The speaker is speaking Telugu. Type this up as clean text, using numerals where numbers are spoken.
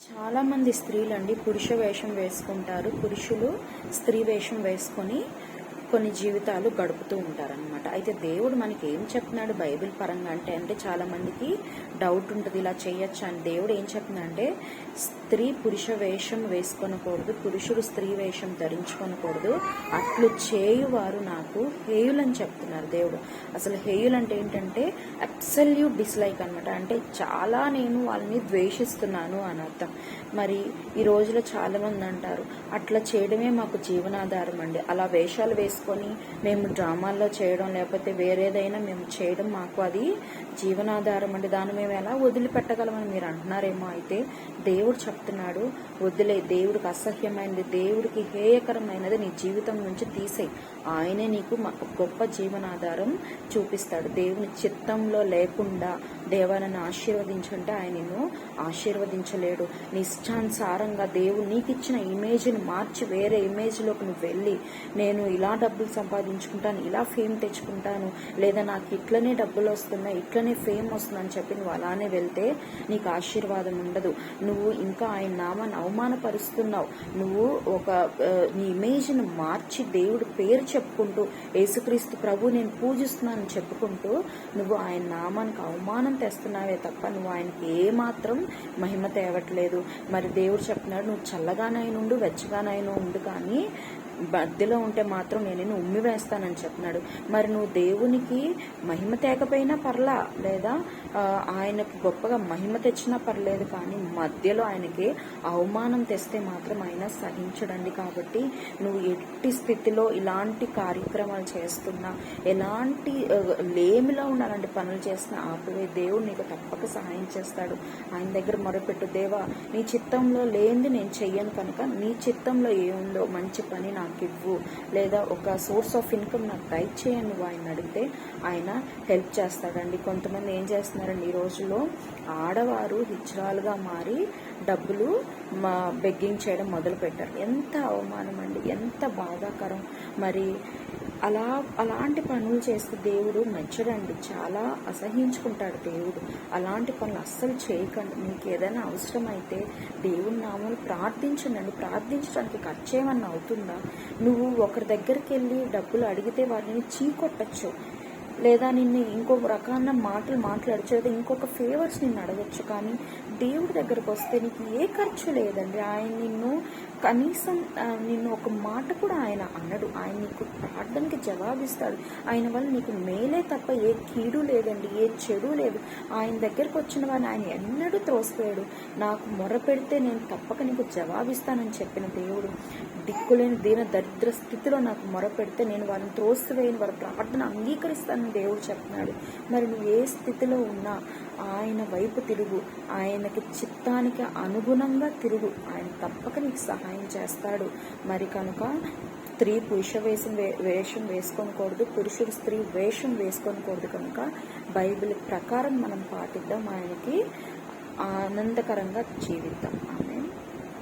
చాలామంది స్త్రీలండి పురుష వేషం వేసుకుంటారు. పురుషులు స్త్రీ వేషం వేసుకొని కొన్ని జీవితాలు గడుపుతూ ఉంటారనమాట. అయితే దేవుడు మనకి ఏం చెప్తున్నాడు బైబిల్ పరంగా అంటే చాలా మందికి డౌట్ ఉంటుంది, ఇలా చేయొచ్చా అని. దేవుడు ఏం చెప్తున్నాడంటే స్త్రీ పురుష వేషం వేసుకొనకూడదు, పురుషుడు స్త్రీ వేషం ధరించుకొనకూడదు, అట్లు చేయువారు నాకు హేయులని చెప్తున్నారు దేవుడు. అసలు హేయులు అంటే ఏంటంటే అబ్సల్యూట్ డిస్లైక్ అనమాట. అంటే చాలా నేను వాళ్ళని ద్వేషిస్తున్నాను అని అర్థం. మరి ఈ రోజులో చాలా మంది అంటారు అట్లా చేయడమే మాకు జీవనాధారం అండి, అలా వేషాలు వేసుకొని మేము డ్రామాల్లో చేయడం లేకపోతే వేరేదైనా మేము చేయడం మాకు అది జీవనాధారం అండి, దాన్ని మేము ఎలా వదిలిపెట్టగలమని మీరు అంటున్నారేమో. అయితే దేవుడు చెప్తున్నాడు వదిలే, దేవుడికి అసహ్యమైనది, దేవుడికి హేయకరమైనది నీ జీవితం నుంచి తీసేయి, ఆయనే నీకు గొప్ప జీవనాధారం చూపిస్తాడు. దేవుని చిత్తంలో లేకుండా దేవా నన్ను ఆశీర్వదించుంటే ఆయన నిన్ను ఆశీర్వదించలేడు. నీ ఇష్టానుసారంగా దేవుడు నీకు ఇచ్చిన ఇమేజ్ని మార్చి వేరే ఇమేజ్లోకి నువ్వు వెళ్ళి నేను ఇలా డబ్బులు సంపాదించుకుంటాను, ఇలా ఫేమ్ తెచ్చుకుంటాను, లేదా నాకు ఇట్లనే డబ్బులు వస్తున్నాయి, ఇట్లనే ఫేమ్ వస్తుందని చెప్పి నువ్వు అలానే వెళ్తే నీకు ఆశీర్వాదం ఉండదు. నువ్వు ఇంకా ఆయన నామాన్ని అవమానపరుస్తున్నావు. నువ్వు నీ ఇమేజ్ని మార్చి దేవుడి పేరు చెప్పుకుంటూ యేసుక్రీస్తు ప్రభు నేను పూజిస్తున్నానని చెప్పుకుంటూ నువ్వు ఆయన నామానికి అవమానం తెస్తున్నావే తప్ప నువ్వు ఆయనకి ఏమాత్రం మహిమ తేవట్లేదు. మరి దేవుడు చెప్తున్నాడు నువ్వు చల్లగానైనా ఉండు, వెచ్చగానైనా ఉండు, కానీ మధ్యలో ఉంటే మాత్రం నేను ఉమ్మి వేస్తానని చెప్తున్నాడు. మరి నువ్వు దేవునికి మహిమ తేకపోయినా పర్లా, లేదా ఆయనకు గొప్పగా మహిమ తెచ్చినా పర్లేదు, కానీ మధ్యలో ఆయనకి అవమానం తెస్తే మాత్రం ఆయన సహించడండి. కాబట్టి నువ్వు ఎట్టి స్థితిలో ఇలాంటి కార్యక్రమాలు చేస్తున్నా, ఎలాంటి లేమిలో ఉండాలంటే పనులు చేస్తున్నా ఆపవే, దేవుడు నీకు తప్పక సహాయం చేస్తాడు. ఆయన దగ్గర మొరపెట్టు, దేవా నీ చిత్తంలో లేనిది నేను చెయ్యను కనుక నీ చిత్తంలో ఏముందో మంచి పని నాకు ఇవ్వు, లేదా ఒక సోర్స్ ఆఫ్ ఇన్కమ్ నాకు టైప్ చేయండి నువ్వు ఆయన అడిగితే ఆయన హెల్ప్ చేస్తాడండి. కొంతమంది ఏం చేస్తున్నారండి ఈ రోజుల్లో, ఆడవారు హిజ్రాలుగా మారి డబ్బులు బెగ్గింగ్ చేయడం మొదలు పెట్టారు. ఎంత అవమానం అండి, ఎంత బాధాకరం. మరి అలాంటి పనులు చేస్తే దేవుడు మెచ్చడండి, చాలా అసహించుకుంటాడు దేవుడు. అలాంటి పనులు అస్సలు చేయకండి. మీకు ఏదైనా అవసరం అయితే దేవుని నామమున ప్రార్థించండి. ప్రార్థించడానికి ఖర్చు ఏమన్నా అవుతుందా? నువ్వు ఒకరి దగ్గరికి వెళ్ళి డబ్బులు అడిగితే వారిని చీకొట్టచ్చు, లేదా నిన్ను ఇంకొక రకాల మాటలు మాట్లాడచ్చు, లేదా ఇంకొక ఫేవర్స్ నిన్ను అడగచ్చు. కానీ దేవుడి దగ్గరకు వస్తే నీకు ఏ ఖర్చు లేదండి. ఆయన నిన్ను కనీసం నిన్ను ఒక మాట కూడా ఆయన అనడు. ఆయన నీకు ప్రార్థనకి జవాబిస్తాడు. ఆయన వల్ల నీకు మేలే తప్ప ఏ కీడు లేదండి, ఏ చెడు లేదు. ఆయన దగ్గరకు వచ్చిన వాడిని ఆయన ఎన్నడూ త్రోసిపోయాడు. నాకు మొర పెడితే నేను తప్పక నీకు జవాబిస్తానని చెప్పిన దేవుడు. దిక్కులేని దీన దరిద్ర స్థితిలో నాకు మొర పెడితే నేను వారిని త్రోసివేయని, వారి ప్రార్థన అంగీకరిస్తానని దేవుడు చెప్తున్నాడు. మరి నువ్వు ఏ స్థితిలో ఉన్నా ఆయన వైపు తిరుగు, ఆయనకి చిత్తానికి అనుగుణంగా తిరుగు, ఆయన తప్పక నీకు సహాయం చేస్తాడు. మరి కనుక స్త్రీ పురుష వేషం వేసుకోకూడదు, పురుషుడు స్త్రీ వేషం వేసుకోకూడదు. కనుక బైబిల్ ప్రకారం మనం పాటిద్దాం, ఆయనకి ఆనందకరంగా జీవిద్దాం.